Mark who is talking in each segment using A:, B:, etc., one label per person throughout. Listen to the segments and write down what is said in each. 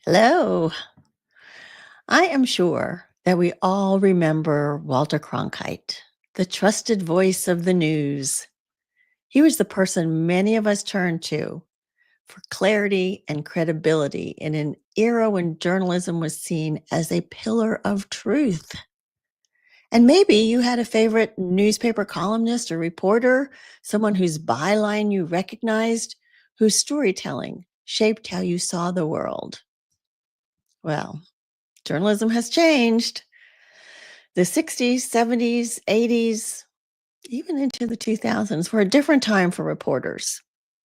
A: Hello. I am sure that we all remember Walter Cronkite, the trusted voice of the news. He was the person many of us turned to for clarity and credibility in an era when journalism was seen as a pillar of truth. And maybe you had a favorite newspaper columnist or reporter, someone whose byline you recognized, whose storytelling shaped how you saw the world. Well, journalism has changed. The 60s, 70s, 80s, even into the 2000s were a different time for reporters.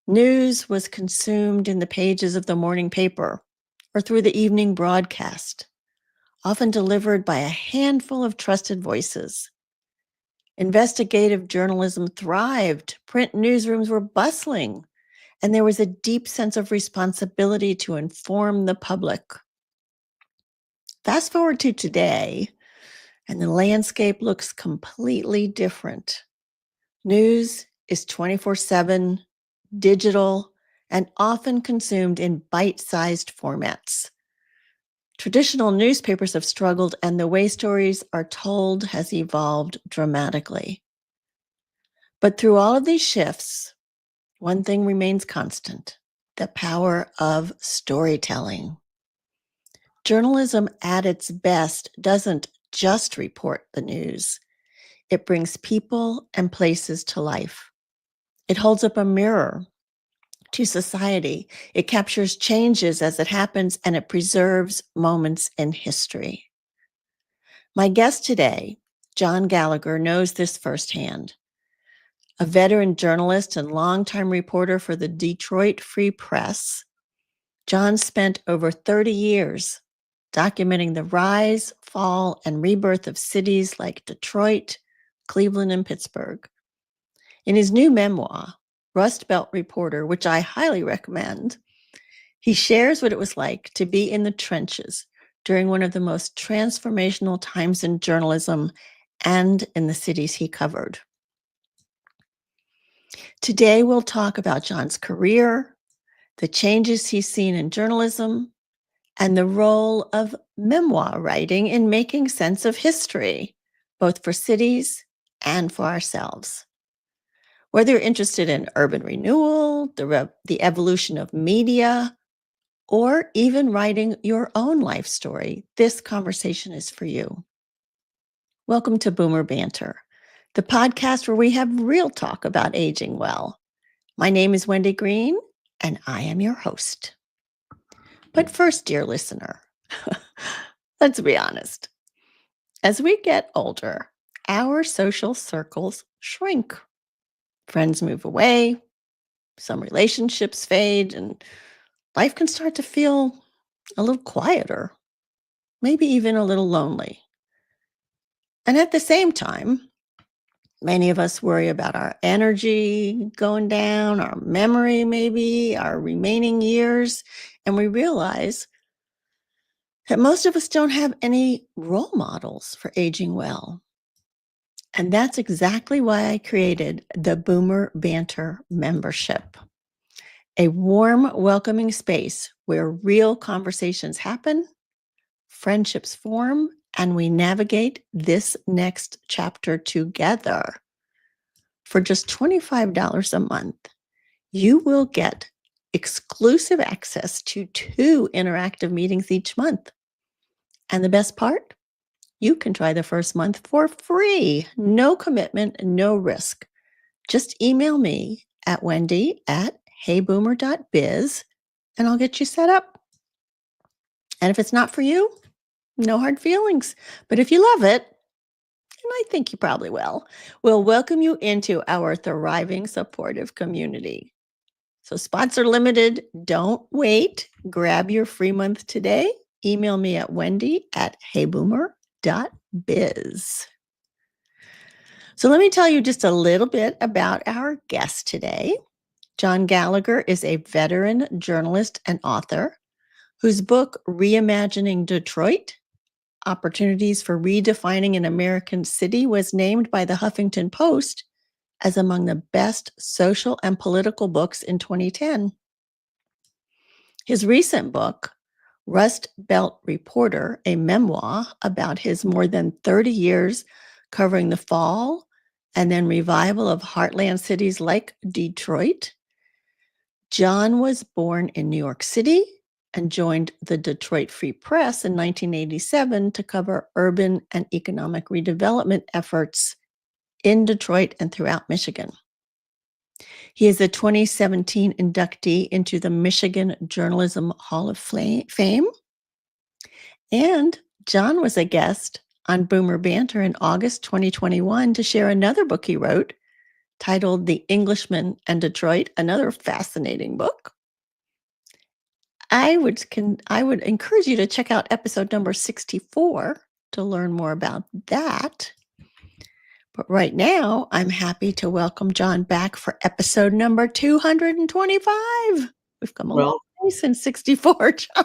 A: News was consumed in the pages of the morning paper or through the evening broadcast, often delivered by a handful of trusted voices. Investigative journalism thrived, print newsrooms were bustling, and there was a deep sense of responsibility to inform the public. Fast forward to today, and the landscape looks completely different. News is 24/7, digital, and often consumed in bite-sized formats. Traditional newspapers have struggled, and the way stories are told has evolved dramatically. But through all of these shifts, one thing remains constant: the power of storytelling. Journalism at its best doesn't just report the news. It brings people and places to life. It holds up a mirror to society. It captures changes as it happens, and it preserves moments in history. My guest today, John Gallagher, knows this firsthand. A veteran journalist and longtime reporter for the Detroit Free Press, John spent over 30 years documenting the rise, fall, and rebirth of cities like Detroit, Cleveland, and Pittsburgh. In his new memoir, Rust Belt Reporter, which I highly recommend, he shares what it was like to be in the trenches during one of the most transformational times in journalism and in the cities he covered. Today, we'll talk about John's career, the changes he's seen in journalism, and the role of memoir writing in making sense of history, both for cities and for ourselves. Whether you're interested in urban renewal, the evolution of media, or even writing your own life story, this conversation is for you. Welcome to Boomer Banter, the podcast where we have real talk about aging well. My name is Wendy Green, and I am your host. But first, dear listener, let's be honest. As we get older, our social circles shrink. Friends move away, some relationships fade, and life can start to feel a little quieter, maybe even a little lonely. And at the same time, many of us worry about our energy going down, our memory maybe, our remaining years, and we realize that most of us don't have any role models for aging well. And that's exactly why I created the Boomer Banter membership, a warm, welcoming space where real conversations happen, friendships form, and we navigate this next chapter together. For just $25 a month, you will get exclusive access to 2 interactive meetings each month. And the best part? You can try the first month for free. No commitment, no risk. Just email me at wendy@heyboomer.biz and I'll get you set up. And if it's not for you, no hard feelings. But if you love it, and I think you probably will, we'll welcome you into our thriving, supportive community. So spots are limited. Don't wait. Grab your free month today. Email me at wendy@heyboomer.biz. So let me tell you just a little bit about our guest today. John Gallagher is a veteran journalist and author whose book, Reimagining Detroit: Opportunities for Redefining an American City, was named by the Huffington Post as among the best social and political books in 2010. His recent book, Rust Belt Reporter, a memoir about his more than 30 years covering the fall and then revival of heartland cities like Detroit. John was born in New York City and joined the Detroit Free Press in 1987 to cover urban and economic redevelopment efforts in Detroit and throughout Michigan. He is a 2017 inductee into the Michigan Journalism Hall of Fame. And John was a guest on Boomer Banter in August 2021 to share another book he wrote titled The Englishman and Detroit, another fascinating book. I would encourage you to check out episode number 64 to learn more about that. But right now, I'm happy to welcome John back for episode number 225. We've come a long way since 64, John.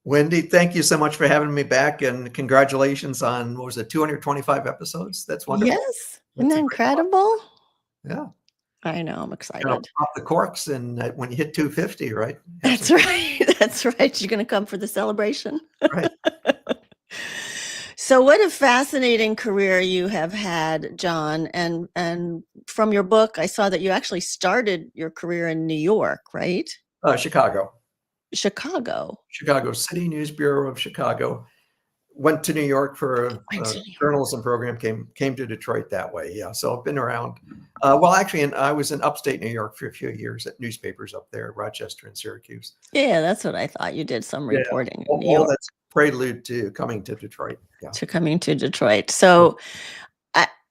B: Wendy, thank you so much for having me back, and congratulations on, what was it, 225 episodes? That's wonderful.
A: Yes. Isn't that incredible?
B: Yeah.
A: I know. I'm excited.
B: Pop the corks, and when you hit 250, right?
A: That's right. That's right. You're going to come for the celebration.
B: Right.
A: So what a fascinating career you have had, John. And from your book, I saw that you actually started your career in New York, right?
B: Chicago.
A: Chicago.
B: Chicago City News Bureau of Chicago. Went to New York for a journalism program, came to Detroit that way. Yeah, so I've been around. Well, actually, I was in upstate New York for a few years at newspapers up there, Rochester and Syracuse.
A: Yeah, that's what I thought. You did some reporting.
B: Yeah, all that's prelude to coming to Detroit. Yeah.
A: To coming to Detroit. So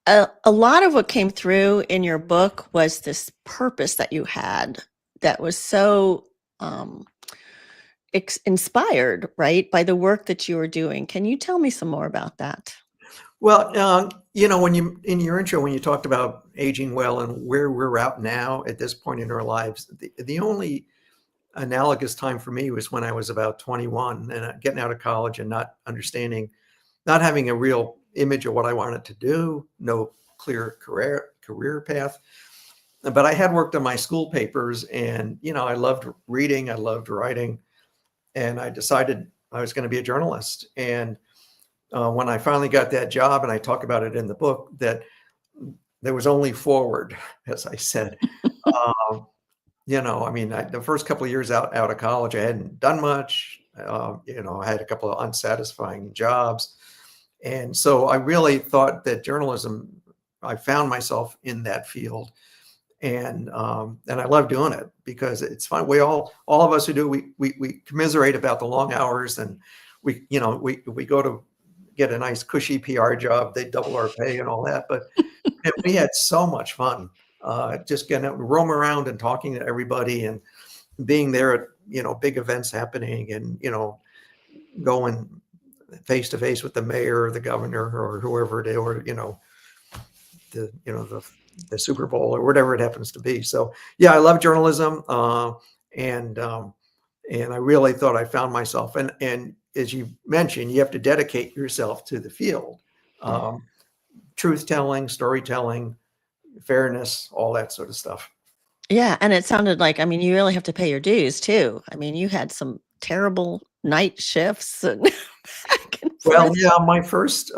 A: a lot of what came through in your book was this purpose that you had that was so inspired, right, by the work that you were doing. Can you tell me some more about that?
B: Well, when you, in your intro, when you talked about aging well and where we're at now at this point in our lives, the only analogous time for me was when I was about 21 and getting out of college and not understanding, not having a real image of what I wanted to do, no clear career path. But I had worked on my school papers, and, I loved reading, I loved writing, and I decided I was going to be a journalist. And when I finally got that job, and I talk about it in the book, that there was only forward, as I said. The first couple of years out of college, I hadn't done much. I had a couple of unsatisfying jobs. And so I really thought that journalism, I found myself in that field. And I love doing it because it's fun. We all of us who do, we commiserate about the long hours, and we go to get a nice cushy PR job. They double our pay and all that. But we had so much fun just getting out and roam around and talking to everybody and being there at, big events happening, and, going face to face with the mayor or the governor or whoever it is, or, the Super Bowl or whatever it happens to be. So yeah, I love journalism. And I really thought I found myself, and as you mentioned, you have to dedicate yourself to the field. Truth telling, storytelling, fairness, all that sort of stuff.
A: Yeah. And it sounded like, you really have to pay your dues too. You had some terrible night shifts and back and forth.
B: Well, yeah, my first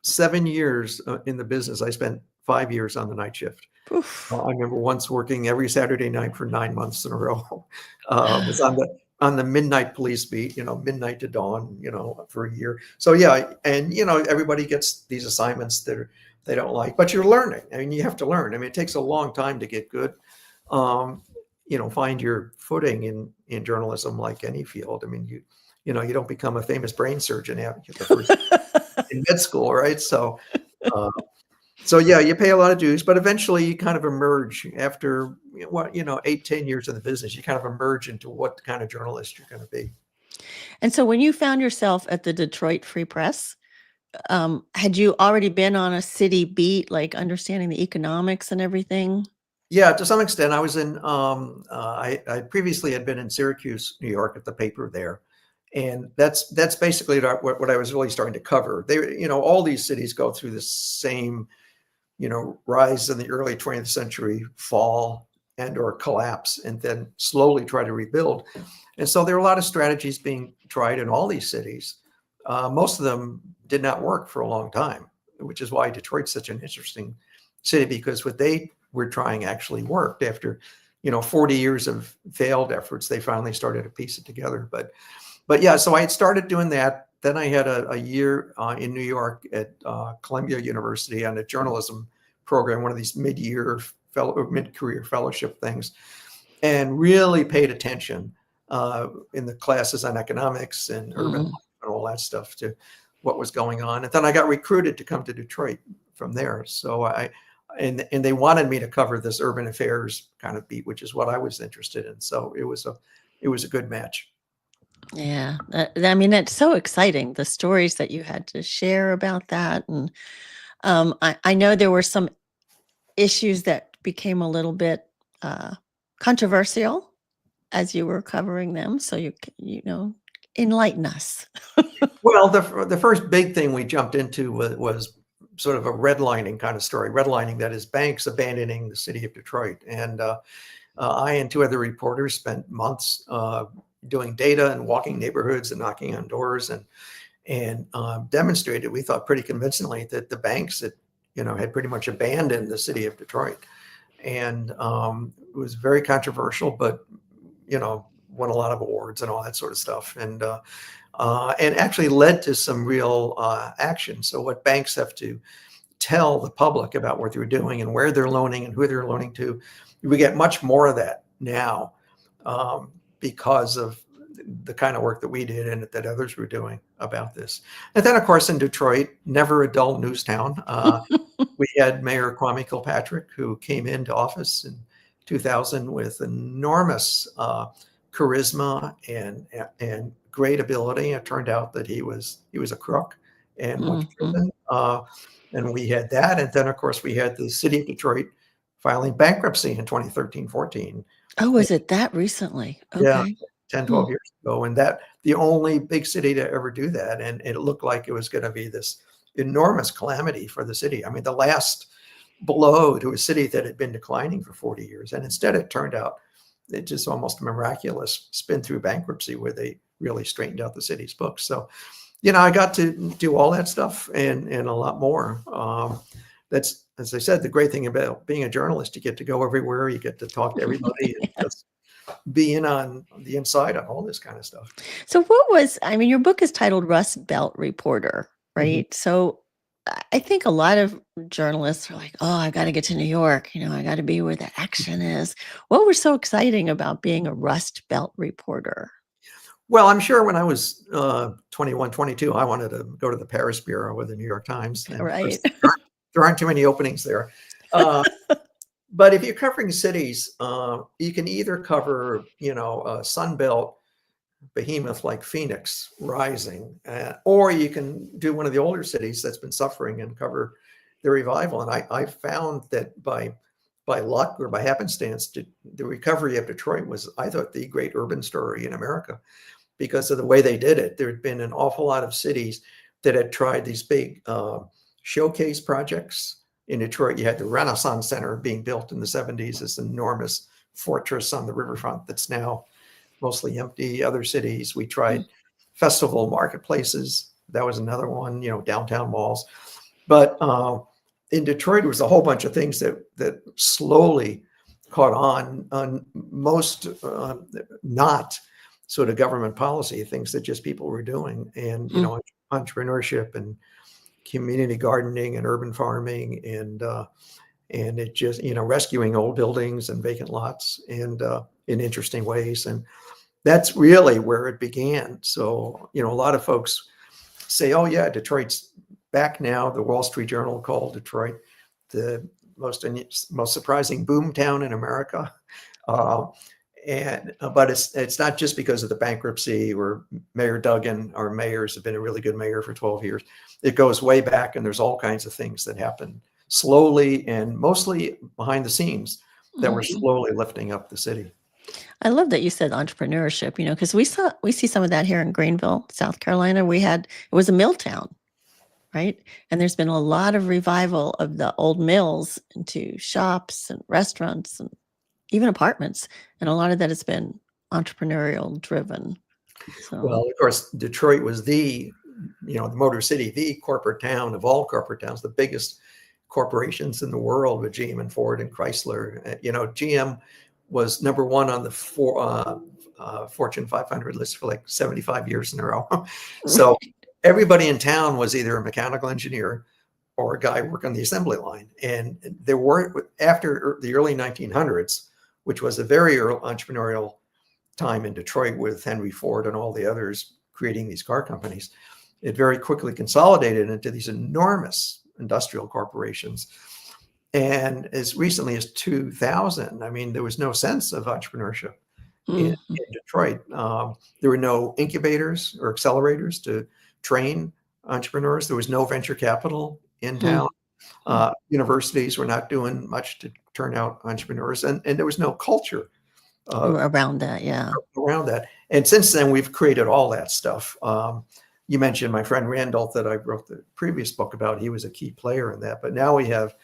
B: 7 years in the business, I spent 5 years on the night shift. I remember once working every Saturday night for 9 months in a row. Was on the midnight police beat, midnight to dawn, for a year. So yeah, and everybody gets these assignments that they don't like, but you're learning. You have to learn. It takes a long time to get good. Find your footing in journalism, like any field. You don't become a famous brain surgeon after the first in med school, right? So yeah, you pay a lot of dues, but eventually you kind of emerge after 8-10 years in the business. You kind of emerge into what kind of journalist you're going to be.
A: And so when you found yourself at the Detroit Free Press, had you already been on a city beat, like understanding the economics and everything?
B: Yeah, to some extent. I was in. I previously had been in Syracuse, New York, at the paper there. And that's basically what I was really starting to cover. All these cities go through the same, rise in the early 20th century, fall, and or collapse and then slowly try to rebuild. And so there are a lot of strategies being tried in all these cities. Most of them did not work for a long time, which is why Detroit's such an interesting city, because what they were trying actually worked. After 40 years of failed efforts, they finally started to piece it together. But yeah, so I had started doing that. Then I had a year in New York at Columbia University on a journalism program, one of these mid-career fellowship things, and really paid attention in the classes on economics and urban life and all that stuff to what was going on. And then I got recruited to come to Detroit from there. So and they wanted me to cover this urban affairs kind of beat, which is what I was interested in. So it was a good match.
A: Yeah. I mean, it's so exciting, the stories that you had to share about that. And I know there were some issues that became a little bit controversial as you were covering them. So enlighten us.
B: Well, the first big thing we jumped into was sort of a redlining kind of story. Redlining, that is, banks abandoning the city of Detroit. And I and two other reporters spent months doing data and walking neighborhoods and knocking on doors and demonstrated, we thought pretty convincingly, that the banks had pretty much abandoned the city of Detroit. And it was very controversial, but won a lot of awards and all that sort of stuff, and actually led to some real action. So what banks have to tell the public about what they're doing and where they're loaning and who they're loaning to, we get much more of that now because of the kind of work that we did and that others were doing about this. And then, of course, in Detroit, never a dull news town. We had Mayor Kwame Kilpatrick, who came into office in 2000 with enormous charisma and great ability. It turned out that he was a crook and went to prison. And we had that. And then, of course, we had the city of Detroit filing bankruptcy in 2013-14.
A: Oh, was it that recently? Okay.
B: Yeah, 10, 12 years ago. And that the only big city to ever do that. And it looked like it was going to be this enormous calamity for the city. I mean, the last blow to a city that had been declining for 40 years. And instead, it turned out it's just almost a miraculous spin through bankruptcy where they really straightened out the city's books. So, I got to do all that stuff and a lot more. That's, as I said, the great thing about being a journalist. You get to go everywhere. You get to talk to everybody and just be in on the inside on all this kind of stuff.
A: So your book is titled Rust Belt Reporter, right? So I think a lot of journalists are like, oh, I got to get to New York. I got to be where the action is. What was so exciting about being a Rust Belt reporter?
B: Well, I'm sure when I was 21, 22, I wanted to go to the Paris bureau with the New York Times. And
A: right.
B: There aren't too many openings there. But if you're covering cities, you can either cover, a Sunbelt behemoth like Phoenix rising, or you can do one of the older cities that's been suffering and cover the revival. And I found that by luck or by happenstance, the recovery of Detroit was, I thought, the great urban story in America because of the way they did it. There had been an awful lot of cities that had tried these big showcase projects. In Detroit, you had the Renaissance Center being built in the 70s, this enormous fortress on the riverfront that's now mostly empty. Other cities, we tried festival marketplaces. That was another one, downtown malls. But in Detroit, there was a whole bunch of things that slowly caught on most not sort of government policy, things that just people were doing. And, entrepreneurship and community gardening and urban farming and it just, rescuing old buildings and vacant lots and in interesting ways. And that's really where it began. So, a lot of folks say, oh yeah, Detroit's back now. The Wall Street Journal called Detroit the most surprising boom town in America. But it's not just because of the bankruptcy or Mayor Duggan. Our mayors have been a really good mayor for 12 years. It goes way back, and there's all kinds of things that happen slowly and mostly behind the scenes that were slowly lifting up the city.
A: I love that you said entrepreneurship, because we see some of that here in Greenville, South Carolina. It was a mill town, right? And there's been a lot of revival of the old mills into shops and restaurants and even apartments. And a lot of that has been entrepreneurial driven.
B: Well, of course, Detroit was the Motor City, the corporate town of all corporate towns, the biggest corporations in the world with GM and Ford and Chrysler. GM was number one on the Fortune 500 list for like 75 years in a row. So everybody in town was either a mechanical engineer or a guy working on the assembly line. And there were, after the early 1900s, which was a very early entrepreneurial time in Detroit with Henry Ford and all the others creating these car companies, it very quickly consolidated into these enormous industrial corporations. And as recently as 2000, I mean, there was no sense of entrepreneurship in Detroit. There were no incubators or accelerators to train entrepreneurs. There was no venture capital in town. Universities were not doing much to turn out entrepreneurs, and there was no culture
A: around that. Yeah.
B: Around that. And since then, we've created all that stuff. You mentioned my friend Randolph that I wrote the previous book about. He was a key player in that. But now we have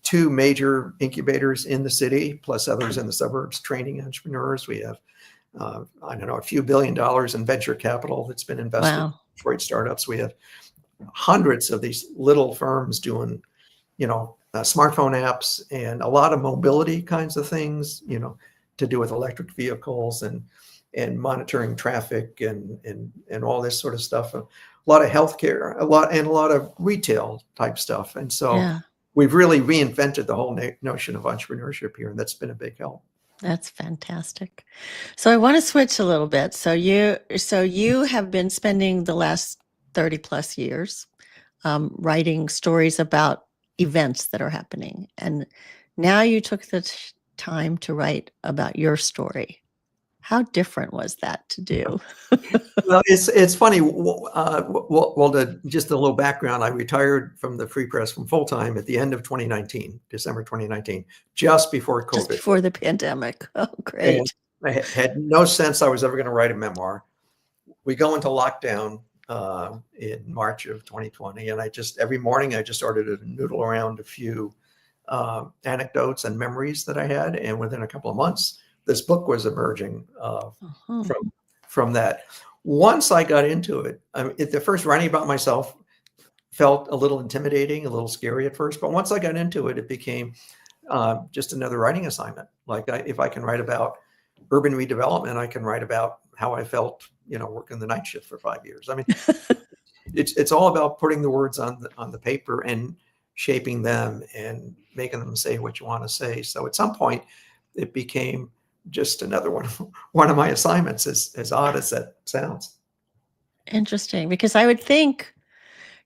B: 2 major incubators in the city, plus others in the suburbs training entrepreneurs. We have, I don't know, a few $1 billion in venture capital that's been invested in Detroit startups. We have hundreds of these little firms doing, smartphone apps and a lot of mobility kinds of things, to do with electric vehicles and monitoring traffic and all this sort of stuff. A lot of healthcare, a lot of retail type stuff. And so we've really reinvented the whole notion of entrepreneurship here, and that's been a big help.
A: That's fantastic. So I want to switch a little bit. So you have been spending the last 30 plus years writing stories about events that are happening, and now you took the time to write about your story. How different was that to do?
B: Well, it's funny. Just a little background. I retired from the Free Press from full time at the end of 2019, December 2019, just before COVID.
A: Just before the pandemic. Oh, great.
B: And I had no sense I was ever going to write a memoir. We go into lockdown in March of 2020, and every morning I just started to noodle around a few anecdotes and memories that I had, and within a couple of months, this book was emerging from that. Once I got into it, the first writing about myself felt a little intimidating, a little scary at first, but once I got into it, it became just another writing assignment. Like if I can write about urban redevelopment, I can write about how I felt, working the night shift for 5 years. I mean, it's all about putting the words on the paper and shaping them and making them say what you want to say. So at some point, it became just another one of my assignments, as odd as that sounds.
A: Interesting, because I would think,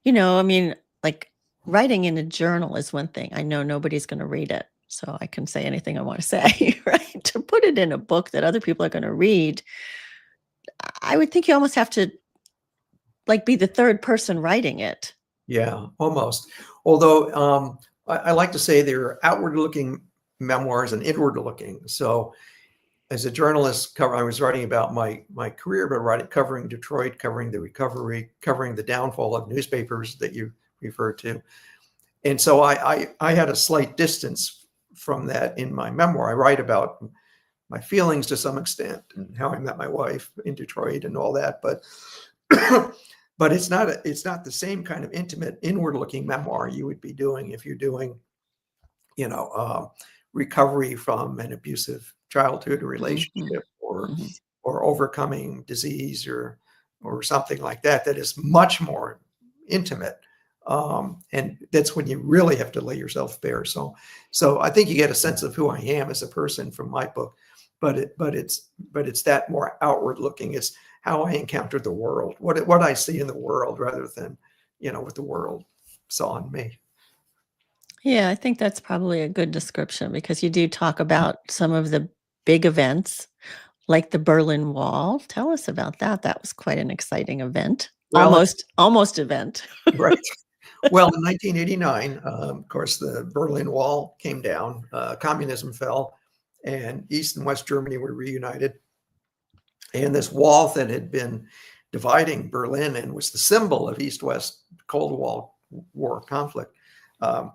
A: like writing in a journal is one thing. I know nobody's going to read it, so I can say anything I want to say, right? To put it in a book that other people are going to read, I would think you almost have to be the third person writing it.
B: Yeah, almost. Although I like to say there are outward-looking memoirs and inward-looking. So as a journalist, I was writing about my career, but covering Detroit, covering the recovery, covering the downfall of newspapers that you referred to. And so I had a slight distance from that in my memoir. I write about my feelings to some extent and how I met my wife in Detroit and all that, but but it's not the same kind of intimate, inward-looking memoir you would be doing if you're doing, recovery from an abusive childhood or relationship, or overcoming disease or something like that. That is much more intimate, and that's when you really have to lay yourself bare. So I think you get a sense of who I am as a person from my book, but it's that more outward looking. It's how I encountered the world, what I see in the world, rather than what the world saw in me.
A: Yeah, I think that's probably a good description, because you do talk about some of the big events, like the Berlin Wall. Tell us about that. That was quite an exciting event.
B: Well,
A: almost event.
B: Right. Well, in 1989, of course, the Berlin Wall came down, communism fell, and East and West Germany were reunited. And this wall that had been dividing Berlin and was the symbol of East-West Cold War conflict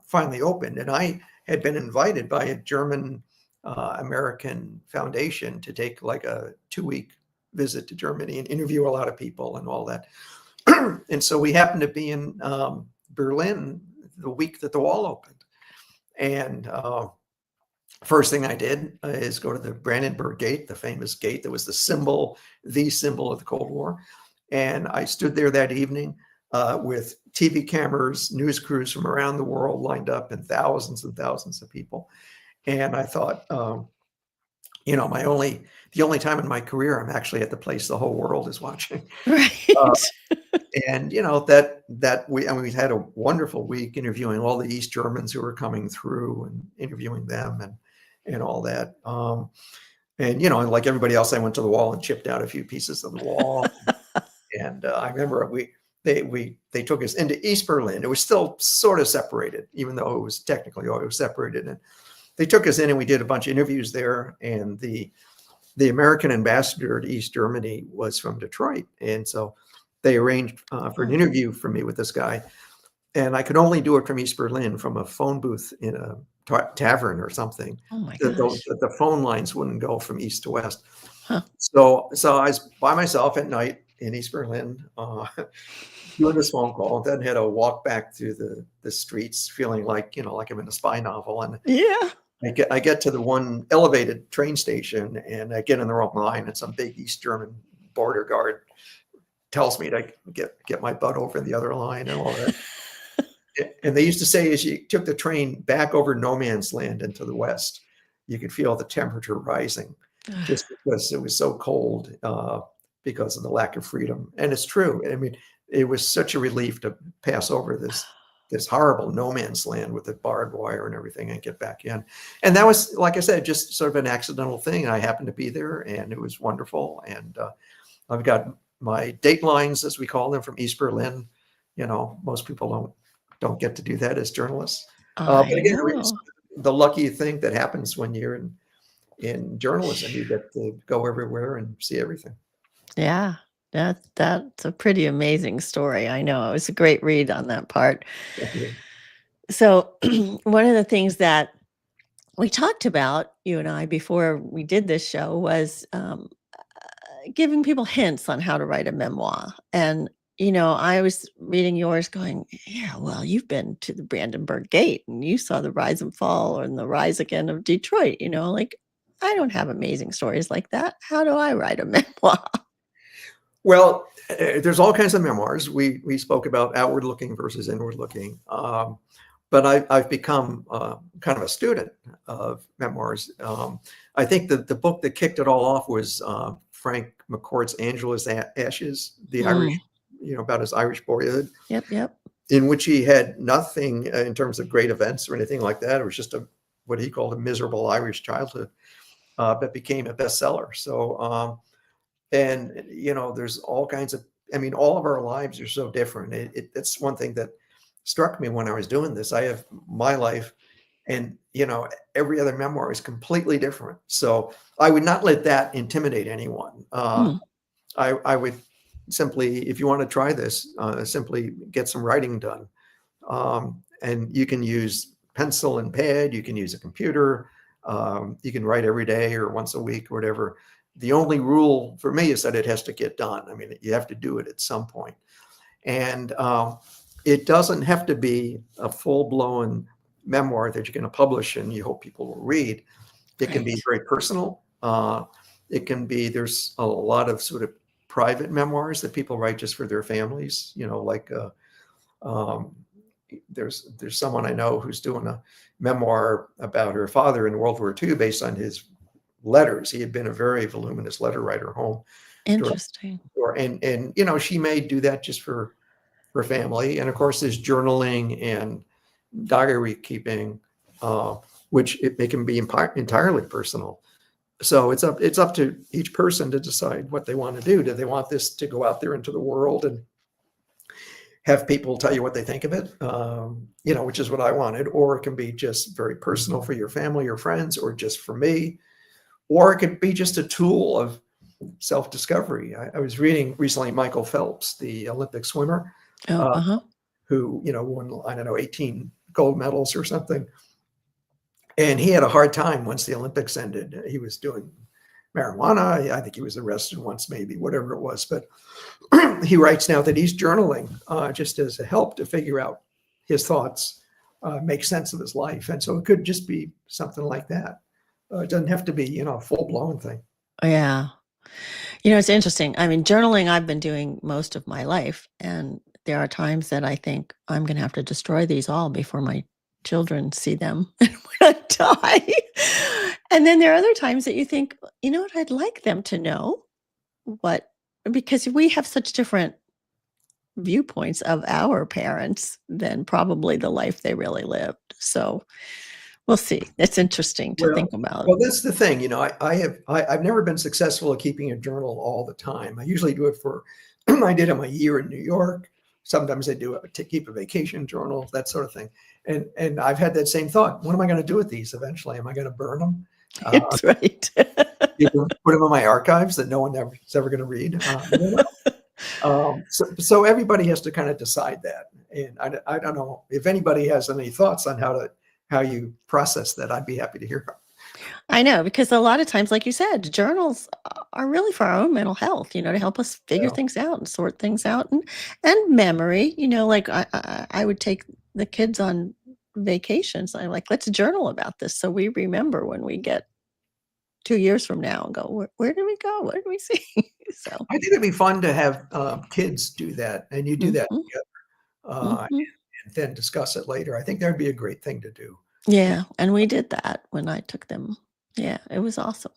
B: finally opened. And I had been invited by a German American foundation to take like a 2-week visit to Germany and interview a lot of people and all that. And so we happened to be in Berlin the week that the wall opened. And first thing I did is go to the Brandenburg Gate, the famous gate that was the symbol of the Cold War. And I stood there that evening with TV cameras, news crews from around the world lined up, and thousands of people. And I thought, you know, the only time in my career I'm actually at the place the whole world is watching.
A: Right.
B: And you know that we, I mean, we had a wonderful week interviewing all the East Germans who were coming through and interviewing them and all that. And you know, like everybody else, I went to the wall and chipped out a few pieces of the wall. And I remember they took us into East Berlin. It was still sort of separated, even though it was technically always separated. And they took us in and we did a bunch of interviews there. And the American ambassador to East Germany was from Detroit. And so they arranged for an interview for me with this guy. And I could only do it from East Berlin, from a phone booth in a tavern or something.
A: Oh my gosh.
B: The phone lines wouldn't go from east to west.
A: Huh.
B: So I was by myself at night in East Berlin doing this phone call, and then had to walk back through the streets feeling like, you know, like I'm in a spy novel. And
A: Yeah.
B: I get to the one elevated train station and I get in the wrong line, and some big East German border guard tells me to get my butt over the other line and all that. And they used to say, as you took the train back over no man's land into the west, you could feel the temperature rising just because it was so cold because of the lack of freedom. And it's true. I mean, it was such a relief to pass over this horrible no man's land with the barbed wire and everything and get back in. And that was, like I said, just sort of an accidental thing. I happened to be there and it was wonderful. And I've got my date lines, as we call them, from East Berlin. You know, most people don't get to do that as journalists. But again, the lucky thing that happens when you're in journalism, you get to go everywhere and see everything.
A: Yeah, that's a pretty amazing story. I know it was a great read on that part. So one of the things that we talked about, you and I, before we did this show was giving people hints on how to write a memoir. And, you know, I was reading yours going, yeah, well, you've been to the Brandenburg Gate and you saw the rise and fall and the rise again of Detroit, you know, like I don't have amazing stories like that. How do I write a memoir?
B: Well, there's all kinds of memoirs. We spoke about outward looking versus inward looking. But I've become kind of a student of memoirs. I think that the book that kicked it all off was Frank McCourt's Angela's Ashes, the Irish, you know, about his Irish boyhood.
A: Yep.
B: In which he had nothing in terms of great events or anything like that. It was just what he called a miserable Irish childhood, but became a bestseller. So, and you know, there's all kinds of, I mean, all of our lives are so different. It's one thing that struck me when I was doing this. I have my life, and you know, every other memoir is completely different. So I would not let that intimidate anyone. I would simply, if you want to try this, simply get some writing done. And you can use pencil and pad, you can use a computer, you can write every day or once a week or whatever. The only rule for me is that it has to get done. I mean, you have to do it at some point. And it doesn't have to be a full-blown memoir that you're going to publish and you hope people will read. It can be very personal. It can be, there's a lot of sort of private memoirs that people write just for their families, you know, like there's someone I know who's doing a memoir about her father in World War II based on his letters. He had been a very voluminous letter writer home.
A: Interesting.
B: And you know, she may do that just for her family. And of course, there's journaling and diary keeping, which it can be entirely personal. So it's up to each person to decide what they want to do. Do they want this to go out there into the world and have people tell you what they think of it, you know, which is what I wanted, or it can be just very personal for your family or friends, or just for me, or it could be just a tool of self-discovery. I was reading recently Michael Phelps, the Olympic swimmer, who, you know, won, I don't know, 18 gold medals or something. And he had a hard time once the Olympics ended. He was doing marijuana. I think he was arrested once, maybe, whatever it was. But he writes now that he's journaling just as a help to figure out his thoughts, make sense of his life. And so it could just be something like that. It doesn't have to be, a full-blown thing.
A: Yeah. It's interesting. I mean, journaling I've been doing most of my life, and there are times that I think I'm going to have to destroy these all before my children see them when I die. And then there are other times that you think, you know what, I'd like them to know what, because we have such different viewpoints of our parents than probably the life they really lived. So we'll see. It's interesting to think about.
B: Well, that's the thing. I've never been successful at keeping a journal all the time. I usually do it for, I did it a year in New York. Sometimes I do it to keep a vacation journal, that sort of thing. And I've had that same thought. What am I going to do with these eventually? Am I going to burn them?
A: That's right.
B: Put them in my archives that no one is ever going to read. So everybody has to kind of decide that. And I don't know if anybody has any thoughts on how you process that. I'd be happy to hear them.
A: I know, because a lot of times, like you said, journals are really for our own mental health, to help us figure things out and sort things out, and memory, like I would take the kids on vacations. I'm like, let's journal about this so we remember when we get 2 years from now and go, where did we go? What did we see? So
B: I think it'd be fun to have kids do that, and you do that together, and then discuss it later. I think that'd be a great thing to do.
A: Yeah, and we did that when I took them. Yeah, it was awesome.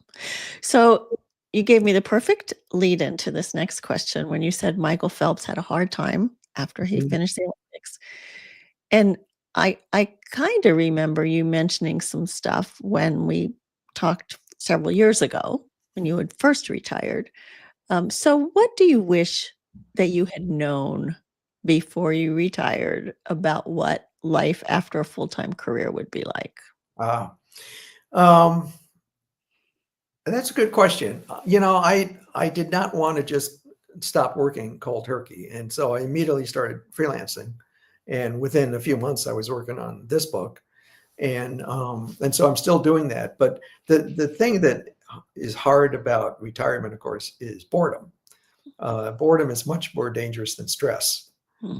A: So you gave me the perfect lead into this next question when you said Michael Phelps had a hard time after he finished the Olympics. And I kind of remember you mentioning some stuff when we talked several years ago when you had first retired. So what do you wish that you had known before you retired about what life after a full-time career would be like?
B: That's a good question. I did not want to just stop working cold turkey. And so I immediately started freelancing. And within a few months, I was working on this book. And so I'm still doing that. But the thing that is hard about retirement, of course, is boredom. Boredom is much more dangerous than stress.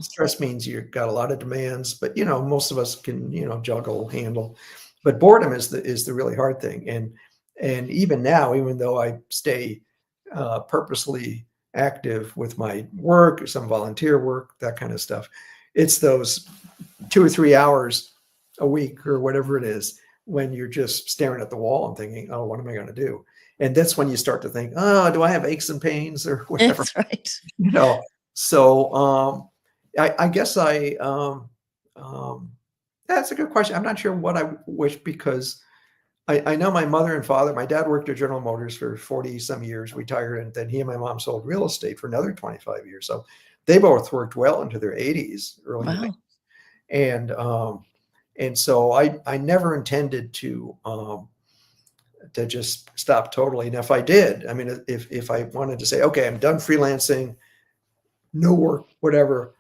B: Stress means you've got a lot of demands, but most of us can juggle, handle. But boredom is the really hard thing. And even now, even though I stay purposely active with my work, some volunteer work, that kind of stuff, it's those 2 or 3 hours a week or whatever it is when you're just staring at the wall and thinking, oh, what am I going to do? And that's when you start to think, oh, do I have aches and pains or whatever?
A: That's right.
B: So I guess that's a good question. I'm not sure what I wish, because I know my mother and father, my dad worked at General Motors for 40 some years, retired, and then he and my mom sold real estate for another 25 years. So they both worked well into their 80s, early 90s. And so I never intended to just stop totally. And if I did, I mean, if I wanted to say, okay, I'm done freelancing, no work, whatever,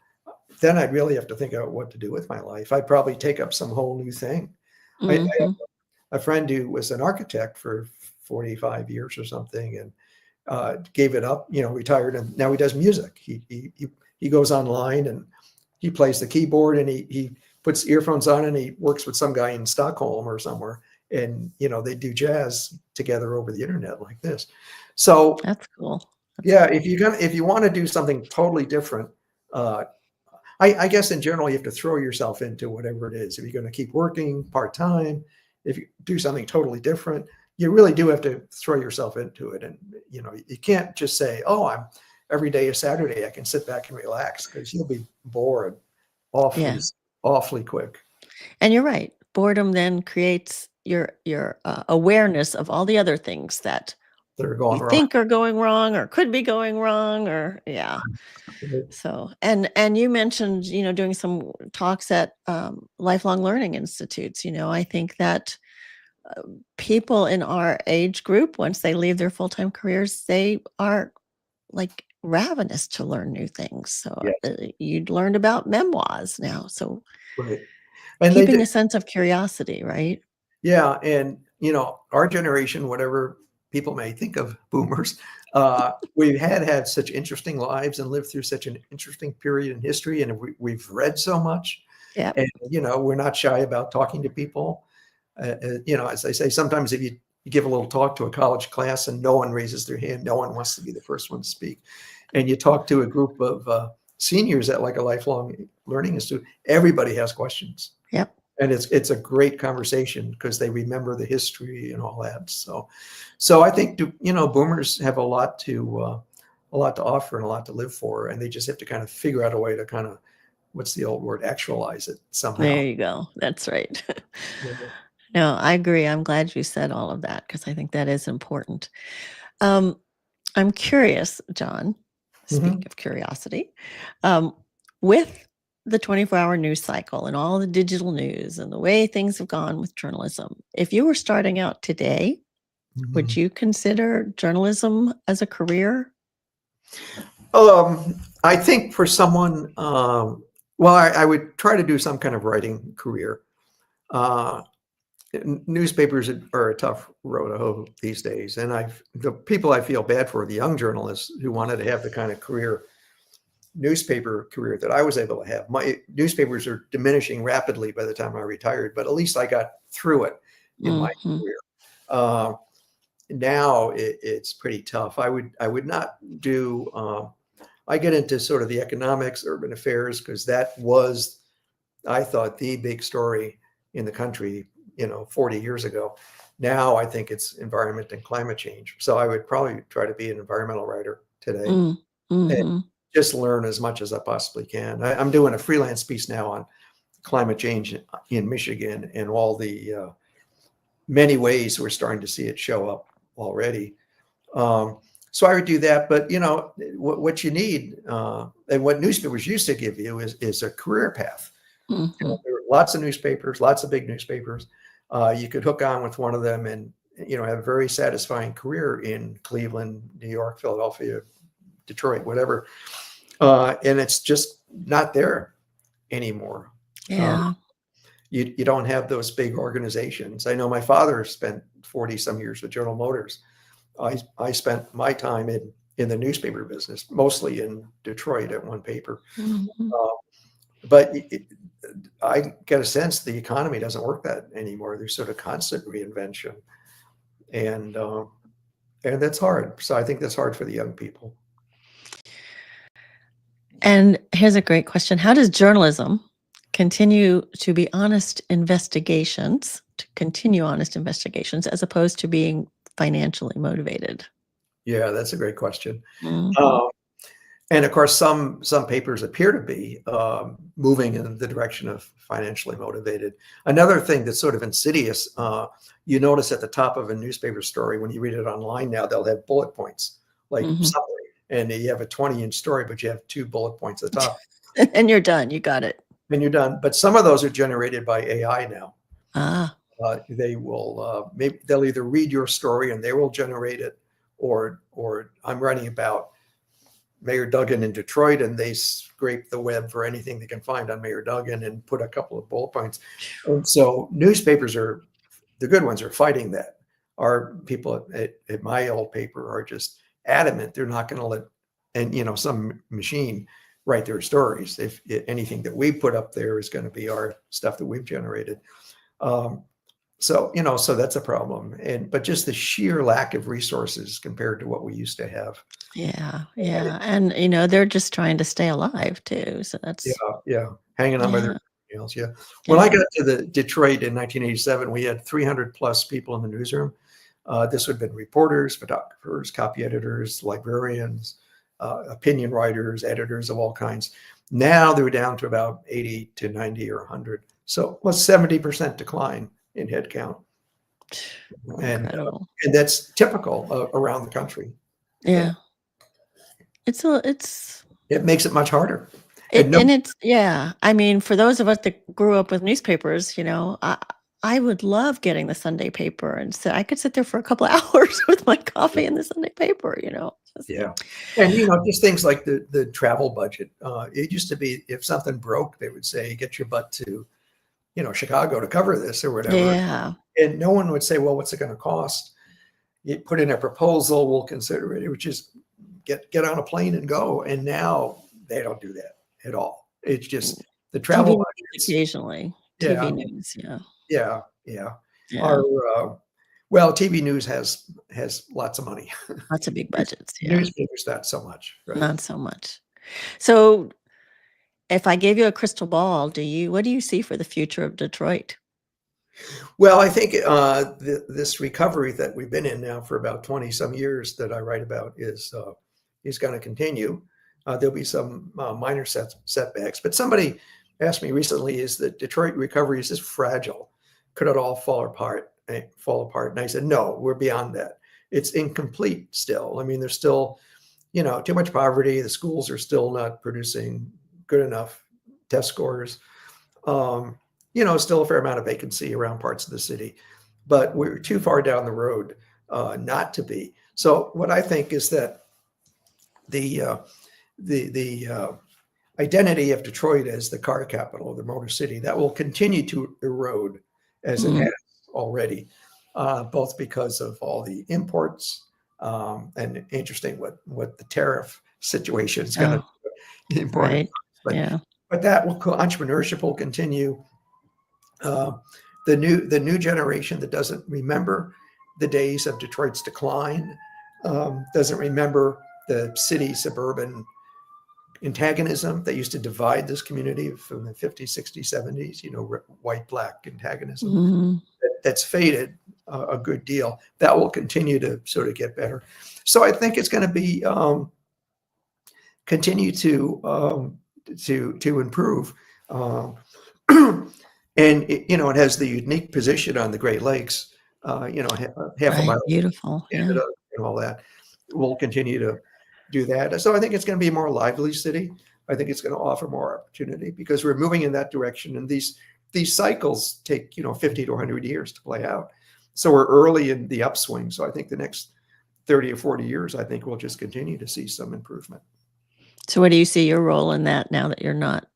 B: then I'd really have to think about what to do with my life. I'd probably take up some whole new thing. I have a friend who was an architect for 45 years or something, and gave it up, retired, and now he does music. He goes online and he plays the keyboard, and he puts earphones on and he works with some guy in Stockholm or somewhere, and they do jazz together over the internet like this. So
A: that's cool.
B: If you want to do something totally different, I guess in general you have to throw yourself into whatever it is. If you're going to keep working part-time, if you do something totally different, you really do have to throw yourself into it. And you can't just say, oh, every day is Saturday, I can sit back and relax, because you'll be bored awfully quick.
A: And you're right. Boredom then creates your awareness of all the other things that
B: are going
A: you
B: wrong.
A: think are going wrong or could be going wrong, or So, and you mentioned, doing some talks at lifelong learning institutes. I think that people in our age group, once they leave their full-time careers, they are like ravenous to learn new things. So you'd learned about memoirs now. So
B: right. And
A: keeping a sense of curiosity, right?
B: Yeah, and our generation, whatever people may think of boomers, we had such interesting lives and lived through such an interesting period in history, and we've read so much,
A: Yeah.
B: and we're not shy about talking to people. As I say, sometimes if you give a little talk to a college class and no one raises their hand, no one wants to be the first one to speak, and you talk to a group of seniors at like a lifelong learning institute, everybody has questions.
A: Yep.
B: And it's a great conversation because they remember the history and all that. So I think boomers have a lot to offer and a lot to live for, and they just have to kind of figure out a way to kind of, what's the old word, actualize it somehow.
A: There you go. That's right. No, I agree. I'm glad you said all of that because I think that is important. I'm curious, John, speaking of curiosity, with the 24-hour news cycle and all the digital news and the way things have gone with journalism, if you were starting out today, would you consider journalism as a career?
B: I think for someone, I would try to do some kind of writing career. Newspapers are a tough road to hoe these days, and the people I feel bad for are the young journalists who wanted to have the kind of newspaper career that I was able to have. My newspapers are diminishing rapidly by the time I retired, but at least I got through it in my career. Now it's pretty tough. I would not do. I get into sort of the economics, urban affairs, because that was, I thought, the big story in the country 40 years ago. Now I think it's environment and climate change. So I would probably try to be an environmental writer today and just learn as much as I possibly can. I'm doing a freelance piece now on climate change in Michigan and all the many ways we're starting to see it show up already. So I would do that, but what you need and what newspapers used to give you is a career path. There were lots of newspapers, lots of big newspapers. You could hook on with one of them and have a very satisfying career in Cleveland, New York, Philadelphia, Detroit, whatever. And it's just not there anymore.
A: Yeah.
B: You don't have those big organizations. I know my father spent 40 some years with General Motors. I spent my time in the newspaper business, mostly in Detroit at one paper. But I get a sense the economy doesn't work that anymore. There's sort of constant reinvention, and that's hard. So I think that's hard for the young people.
A: And here's a great question: how does journalism continue honest investigations as opposed to being financially motivated?
B: Yeah, that's a great question. And of course, some papers appear to be moving in the direction of financially motivated. Another thing that's sort of insidious, you notice at the top of a newspaper story, when you read it online now, they'll have bullet points, like summary, and you have a 20-inch story, but you have 2 bullet points at the top.
A: And you're done. You got it.
B: And you're done. But some of those are generated by AI now. They will maybe they'll either read your story and they will generate it, or I'm writing about Mayor Duggan in Detroit, and they scrape the web for anything they can find on Mayor Duggan and put a couple of bullet points. And so newspapers the good ones are fighting that. Our people at my old paper are just adamant they're not going to let some machine write their stories. If anything that we put up there is going to be our stuff that we've generated. So that's a problem. But just the sheer lack of resources compared to what we used to have.
A: Yeah. And they're just trying to stay alive too. So that's
B: hanging on by their nails. Yeah. When I got to the Detroit in 1987, we had 300 plus people in the newsroom. This would have been reporters, photographers, copy editors, librarians, opinion writers, editors of all kinds. Now they're down to about 80 to 90 or 100. So 70% decline in headcount. And that's typical around the country.
A: Yeah.
B: It makes it much harder.
A: I mean, for those of us that grew up with newspapers, I would love getting the Sunday paper, and so I could sit there for a couple of hours with my coffee and the Sunday paper,
B: And just things like the travel budget. It used to be if something broke, they would say, get your butt to Chicago to cover this or whatever.
A: Yeah.
B: And no one would say, well, what's it going to cost? You put in a proposal, we'll consider it. It would just get on a plane and go. And now they don't do that at all. It's just the travel
A: TV news
B: budgets.
A: occasionally.
B: Yeah.
A: TV news, yeah.
B: Yeah, yeah.
A: Yeah.
B: Well, TV news has lots of money.
A: Lots of big budgets, yeah.
B: Newspapers, not so much. Right?
A: Not so much. So if I gave you a crystal ball, what do you see for the future of Detroit?
B: Well, I think this recovery that we've been in now for about 20 some years that I write about is going to continue. There'll be some minor setbacks, but somebody asked me recently, is the Detroit recovery, is this fragile? Could it all fall apart? And I said, no, we're beyond that. It's incomplete still. I mean, there's still, too much poverty. The schools are still not producing good enough test scores. Still a fair amount of vacancy around parts of the city, but we're too far down the road not to be. So what I think is that the identity of Detroit as the car capital, the Motor City, that will continue to erode as it has already, both because of all the imports and interesting what the tariff situation is going to be important.
A: Right.
B: But entrepreneurship will continue. The new generation that doesn't remember the days of Detroit's decline, doesn't remember the city suburban antagonism that used to divide this community from the 50s, 60s, 70s, white black antagonism. That's faded a good deal. That will continue to sort of get better. So I think it's going to be continue to improve. And it has the unique position on the Great Lakes, half a mile,
A: beautiful,
B: Canada, and all that. We'll continue to do that. So I think it's going to be a more lively city. I think it's going to offer more opportunity because we're moving in that direction. And these cycles take 50 to 100 years to play out. So we're early in the upswing. So I think the next 30 or 40 years, I think we'll just continue to see some improvement.
A: So what do you see your role in that now that you're not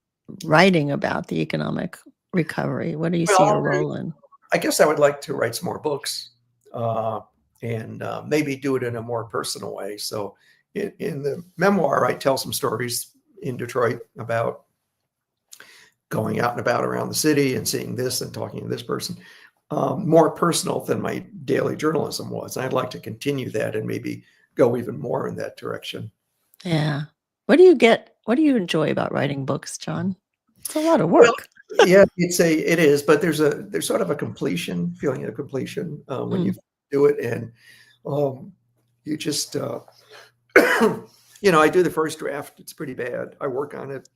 A: writing about the economic recovery? What do you see your role in?
B: I guess I would like to write some more books and maybe do it in a more personal way. So in the memoir, I tell some stories in Detroit about going out and about around the city and seeing this and talking to this person, more personal than my daily journalism was. And I'd like to continue that and maybe go even more in that direction.
A: Yeah. What do you enjoy about writing books, John? It's a lot of work.
B: Well, yeah, it is, but there's sort of a feeling of completion when you do it, and you just I do the first draft. It's pretty bad. I work on it,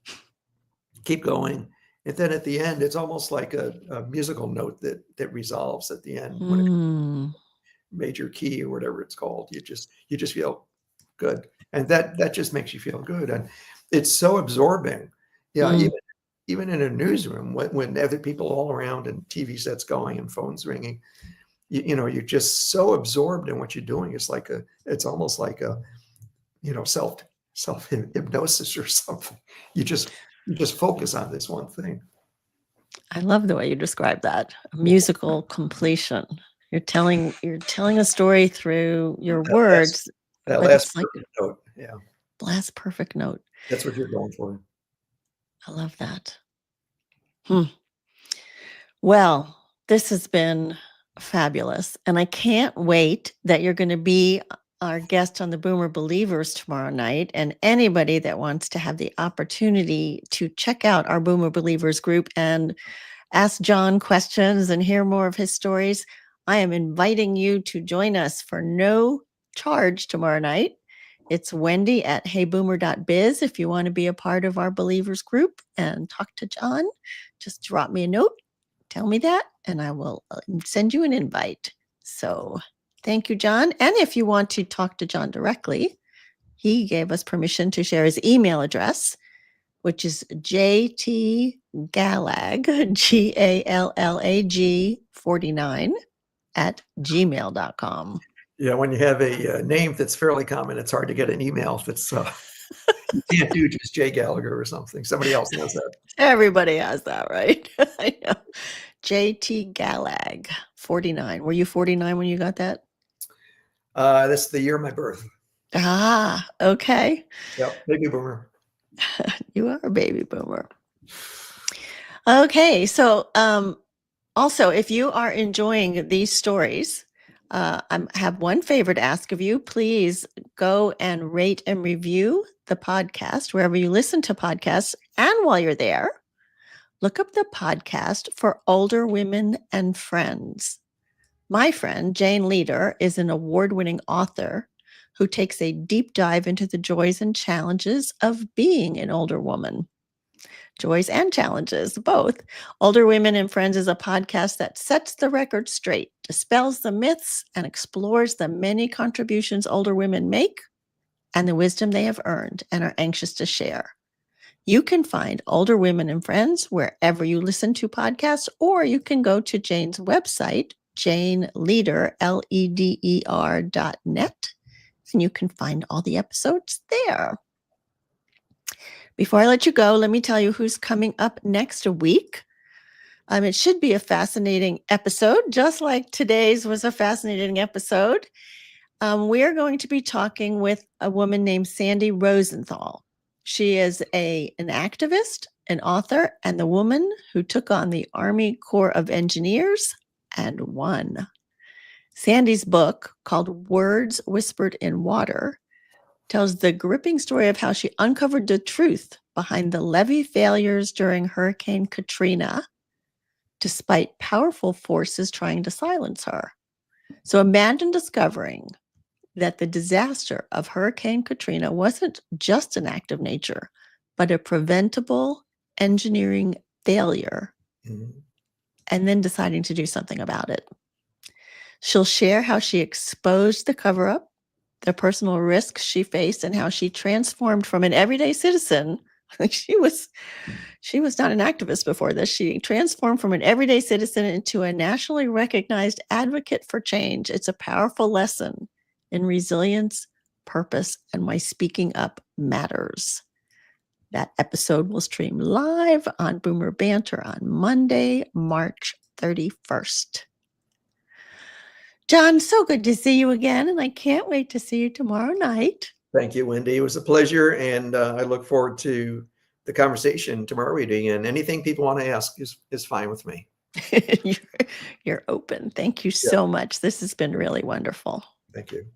B: keep going, and then at the end, it's almost like a musical note that resolves at the end when it comes to major key or whatever it's called. You just feel good, and that just makes you feel good, and it's so absorbing. Yeah, even in a newsroom when other people all around and TV sets going and phones ringing, you're just so absorbed in what you're doing. It's almost like a self hypnosis or something. You just focus on this one thing.
A: I love the way you describe that. A musical completion. You're telling a story through your words.
B: That last perfect note. Yeah.
A: Last perfect note.
B: That's what you're going for.
A: I love that. Well, this has been fabulous. And I can't wait that you're going to be our guest on the Boomer Believers tomorrow night. And anybody that wants to have the opportunity to check out our Boomer Believers group and ask John questions and hear more of his stories, I am inviting you to join us for no charge tomorrow night. It's Wendy at heyboomer.biz. If you want to be a part of our Believers group and talk to John, just drop me a note, tell me that, and I will send you an invite. So thank you, John. And if you want to talk to John directly, he gave us permission to share his email address, which is jtgallag, GALLAG 49 @gmail.com.
B: Yeah, when you have a name that's fairly common, it's hard to get an email that's you can't do just Jay Gallagher or something. Somebody else knows that.
A: Everybody has that, right? I know. J.T. Gallagher, 49. Were you 49 when you got that?
B: That's the year of my birth.
A: Ah, okay.
B: Yep, baby boomer.
A: You are a baby boomer. Okay, so also, if you are enjoying these stories, I have one favor to ask of you. Please go and rate and review the podcast wherever you listen to podcasts. And while you're there, look up the podcast for Older Women and Friends. My friend, Jane Leader, is an award-winning author who takes a deep dive into the joys and challenges of being an older woman. Joys and challenges, both. Older Women and Friends is a podcast that sets the record straight, dispels the myths, and explores the many contributions older women make and the wisdom they have earned and are anxious to share. You can find Older Women and Friends wherever you listen to podcasts, or you can go to Jane's website, janeleader, LEDER.net, and you can find all the episodes there. Before I let you go, let me tell you who's coming up next week. It should be a fascinating episode, just like today's was a fascinating episode. We're going to be talking with a woman named Sandy Rosenthal. She is an activist, an author, and the woman who took on the Army Corps of Engineers and won. Sandy's book, called Words Whispered in Water, tells the gripping story of how she uncovered the truth behind the levee failures during Hurricane Katrina, despite powerful forces trying to silence her. So imagine discovering that the disaster of Hurricane Katrina wasn't just an act of nature, but a preventable engineering failure, and then deciding to do something about it. She'll share how she exposed the cover-up, the personal risks she faced, and how she transformed from an everyday citizen. She was not an activist before this. She transformed from an everyday citizen into a nationally recognized advocate for change. It's a powerful lesson in resilience, purpose, and why speaking up matters. That episode will stream live on Boomer Banter on Monday, March 31st. John, so good to see you again, and I can't wait to see you tomorrow night.
B: Thank you, Wendy. It was a pleasure, and I look forward to the conversation tomorrow evening. And anything people want to ask is fine with me.
A: You're open. Thank you so much. This has been really wonderful.
B: Thank you.